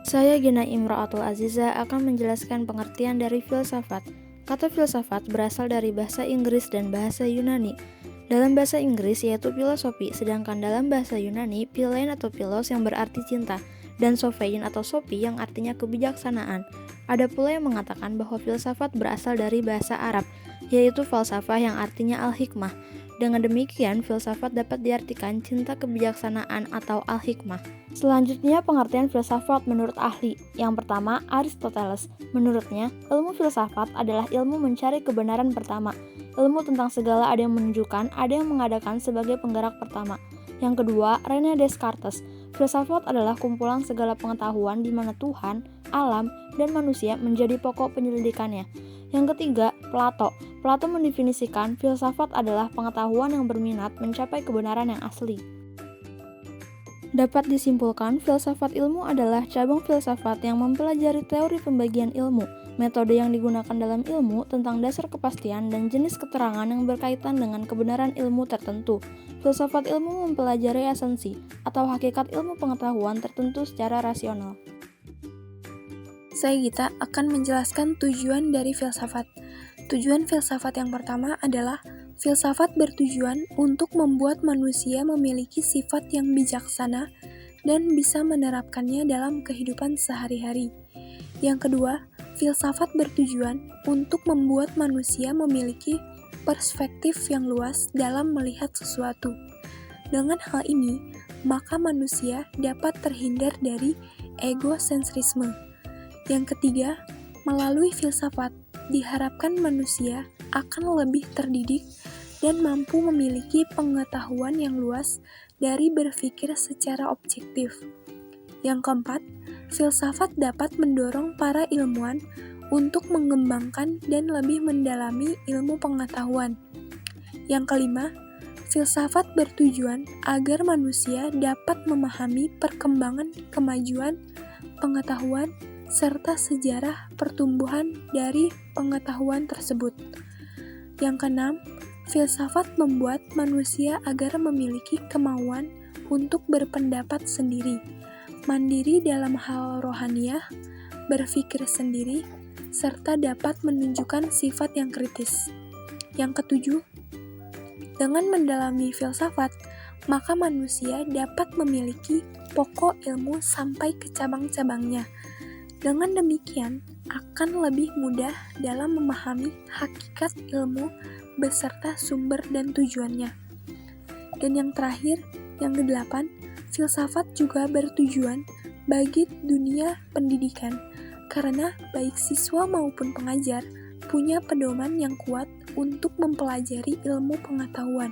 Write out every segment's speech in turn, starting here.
Saya Gina Imro'atul Aziza akan menjelaskan pengertian dari filsafat. Kata filsafat berasal dari bahasa Inggris dan bahasa Yunani. Dalam bahasa Inggris yaitu filosofi, sedangkan dalam bahasa Yunani philein atau philos yang berarti cinta, dan sophein atau sophie yang artinya kebijaksanaan. Ada pula yang mengatakan bahwa filsafat berasal dari bahasa Arab, yaitu falsafah yang artinya al-hikmah. Dengan demikian, filsafat dapat diartikan cinta kebijaksanaan atau al-hikmah. Selanjutnya, pengertian filsafat menurut ahli. Yang pertama, Aristoteles. Menurutnya, ilmu filsafat adalah ilmu mencari kebenaran pertama. Ilmu tentang segala ada yang menunjukkan, ada yang mengadakan sebagai penggerak pertama. Yang kedua, René Descartes. Filsafat adalah kumpulan segala pengetahuan di mana Tuhan, alam, dan manusia menjadi pokok penyelidikannya. Yang ketiga, Plato. Plato mendefinisikan filsafat adalah pengetahuan yang berminat mencapai kebenaran yang asli. Dapat disimpulkan, filsafat ilmu adalah cabang filsafat yang mempelajari teori pembagian ilmu, metode yang digunakan dalam ilmu tentang dasar kepastian dan jenis keterangan yang berkaitan dengan kebenaran ilmu tertentu. Filsafat ilmu mempelajari esensi atau hakikat ilmu pengetahuan tertentu secara rasional. Saya Gita akan menjelaskan tujuan dari filsafat. Tujuan filsafat yang pertama adalah filsafat bertujuan untuk membuat manusia memiliki sifat yang bijaksana dan bisa menerapkannya dalam kehidupan sehari-hari. Yang kedua, filsafat bertujuan untuk membuat manusia memiliki perspektif yang luas dalam melihat sesuatu. Dengan hal ini, maka manusia dapat terhindar dari egosentrisme. Yang ketiga, melalui filsafat, diharapkan manusia akan lebih terdidik dan mampu memiliki pengetahuan yang luas dari berpikir secara objektif. Yang keempat, filsafat dapat mendorong para ilmuwan untuk mengembangkan dan lebih mendalami ilmu pengetahuan. Yang kelima, filsafat bertujuan agar manusia dapat memahami perkembangan kemajuan pengetahuan serta sejarah pertumbuhan dari pengetahuan tersebut. Yang keenam, filsafat membuat manusia agar memiliki kemauan untuk berpendapat sendiri, mandiri dalam hal rohaniah, berpikir sendiri, serta dapat menunjukkan sifat yang kritis. Yang ketujuh, dengan mendalami filsafat, maka manusia dapat memiliki pokok ilmu sampai ke cabang-cabangnya. Dengan demikian, akan lebih mudah dalam memahami hakikat ilmu beserta sumber dan tujuannya. Dan yang terakhir, yang kedelapan, filsafat juga bertujuan bagi dunia pendidikan, karena baik siswa maupun pengajar punya pedoman yang kuat untuk mempelajari ilmu pengetahuan,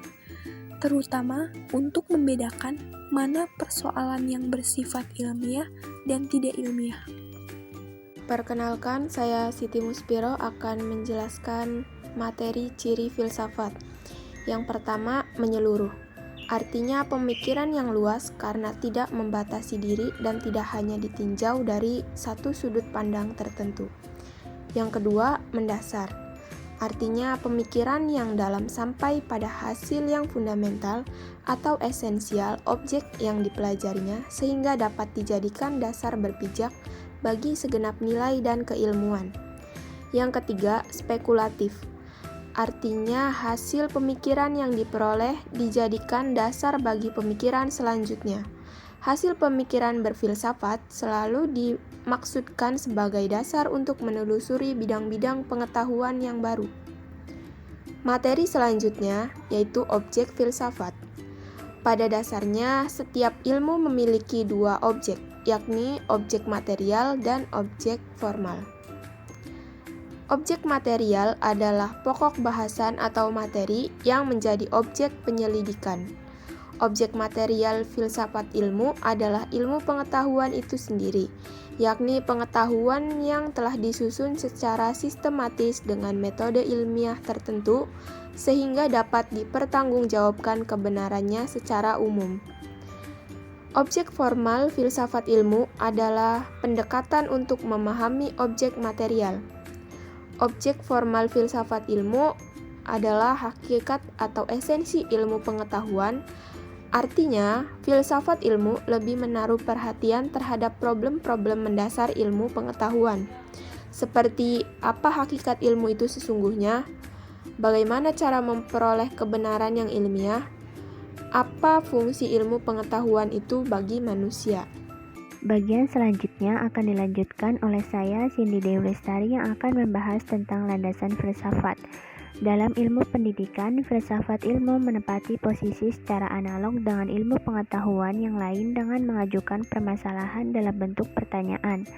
terutama untuk membedakan mana persoalan yang bersifat ilmiah dan tidak ilmiah. Perkenalkan, saya Siti Muspiro akan menjelaskan materi ciri filsafat. Yang pertama, menyeluruh. Artinya pemikiran yang luas karena tidak membatasi diri dan tidak hanya ditinjau dari satu sudut pandang tertentu. Yang kedua, mendasar. Artinya pemikiran yang dalam sampai pada hasil yang fundamental atau esensial objek yang dipelajarinya sehingga dapat dijadikan dasar berpijak bagi segenap nilai dan keilmuan. Yang ketiga, spekulatif. Artinya hasil pemikiran yang diperoleh dijadikan dasar bagi pemikiran selanjutnya. Hasil pemikiran berfilsafat selalu dimaksudkan sebagai dasar untuk menelusuri bidang-bidang pengetahuan yang baru. Materi selanjutnya yaitu objek filsafat. Pada dasarnya, setiap ilmu memiliki dua objek, yakni objek material dan objek formal. Objek material adalah pokok bahasan atau materi yang menjadi objek penyelidikan. Objek material filsafat ilmu adalah ilmu pengetahuan itu sendiri, yakni pengetahuan yang telah disusun secara sistematis dengan metode ilmiah tertentu, sehingga dapat dipertanggungjawabkan kebenarannya secara umum. Objek formal filsafat ilmu adalah pendekatan untuk memahami objek material. Objek formal filsafat ilmu adalah hakikat atau esensi ilmu pengetahuan Artinya, filsafat ilmu lebih menaruh perhatian terhadap problem-problem mendasar ilmu pengetahuan, seperti apa hakikat ilmu itu sesungguhnya, bagaimana cara memperoleh kebenaran yang ilmiah, apa fungsi ilmu pengetahuan itu bagi manusia. Bagian selanjutnya akan dilanjutkan oleh saya, Cindy Dewi Lestari, yang akan membahas tentang landasan filsafat. Dalam ilmu pendidikan, filsafat ilmu menempati posisi secara analog dengan ilmu pengetahuan yang lain dengan mengajukan permasalahan dalam bentuk pertanyaan.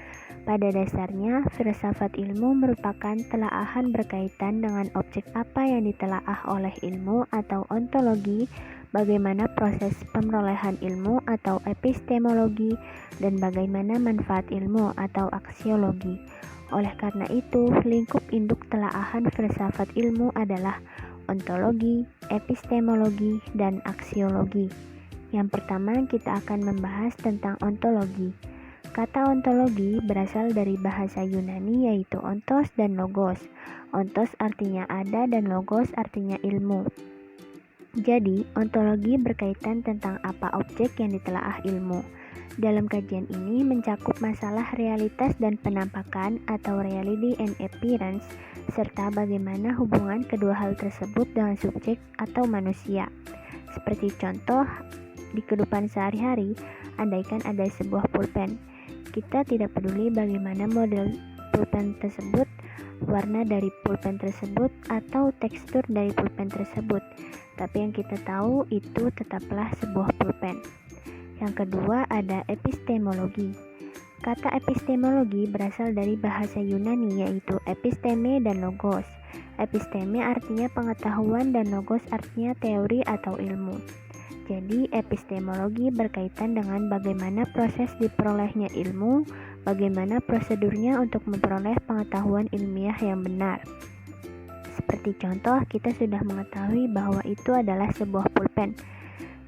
Pada dasarnya, filsafat ilmu merupakan telaahan berkaitan dengan objek apa yang ditelaah oleh ilmu atau ontologi, bagaimana proses pemerolehan ilmu atau epistemologi, dan bagaimana manfaat ilmu atau aksiologi. Oleh karena itu, lingkup induk telaahan filsafat ilmu adalah ontologi, epistemologi, dan aksiologi. Yang pertama, kita akan membahas tentang ontologi. Kata ontologi berasal dari bahasa Yunani yaitu ontos dan logos. Ontos artinya ada dan logos artinya ilmu. Jadi, ontologi berkaitan tentang apa objek yang ditelaah ilmu. Dalam kajian ini mencakup masalah realitas dan penampakan atau reality and appearance, serta bagaimana hubungan kedua hal tersebut dengan subjek atau manusia. Seperti contoh, di kehidupan sehari-hari, andaikan ada sebuah pulpen. Kita tidak peduli bagaimana model pulpen tersebut, warna dari pulpen tersebut, atau tekstur dari pulpen tersebut. Tapi yang kita tahu itu tetaplah sebuah pulpen. Yang kedua ada epistemologi. Kata epistemologi berasal dari bahasa Yunani yaitu episteme dan logos. Episteme artinya pengetahuan dan logos artinya teori atau ilmu. Jadi epistemologi berkaitan dengan bagaimana proses diperolehnya ilmu, bagaimana prosedurnya untuk memperoleh pengetahuan ilmiah yang benar. Seperti contoh, kita sudah mengetahui bahwa itu adalah sebuah pulpen.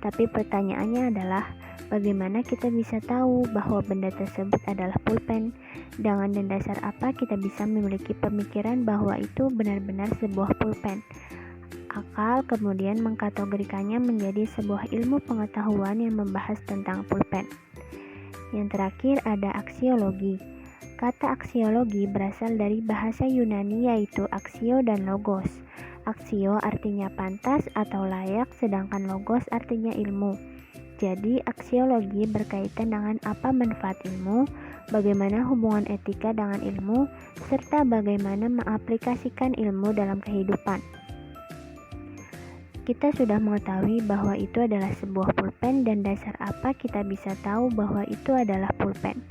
Tapi pertanyaannya adalah, bagaimana kita bisa tahu bahwa benda tersebut adalah pulpen? Dengan dasar apa kita bisa memiliki pemikiran bahwa itu benar-benar sebuah pulpen? Akal kemudian mengkategorikannya menjadi sebuah ilmu pengetahuan yang membahas tentang pulpen. Yang terakhir ada aksiologi. Kata aksiologi berasal dari bahasa Yunani yaitu aksio dan logos. Aksio artinya pantas atau layak, sedangkan logos artinya ilmu. Jadi, aksiologi berkaitan dengan apa manfaat ilmu, bagaimana hubungan etika dengan ilmu, serta bagaimana mengaplikasikan ilmu dalam kehidupan. Kita sudah mengetahui bahwa itu adalah sebuah pulpen dan dasar apa kita bisa tahu bahwa itu adalah pulpen.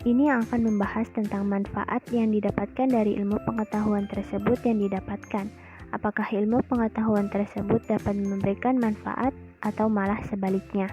Ini yang akan membahas tentang manfaat yang didapatkan dari ilmu pengetahuan tersebut yang didapatkan. Apakah ilmu pengetahuan tersebut dapat memberikan manfaat atau malah sebaliknya?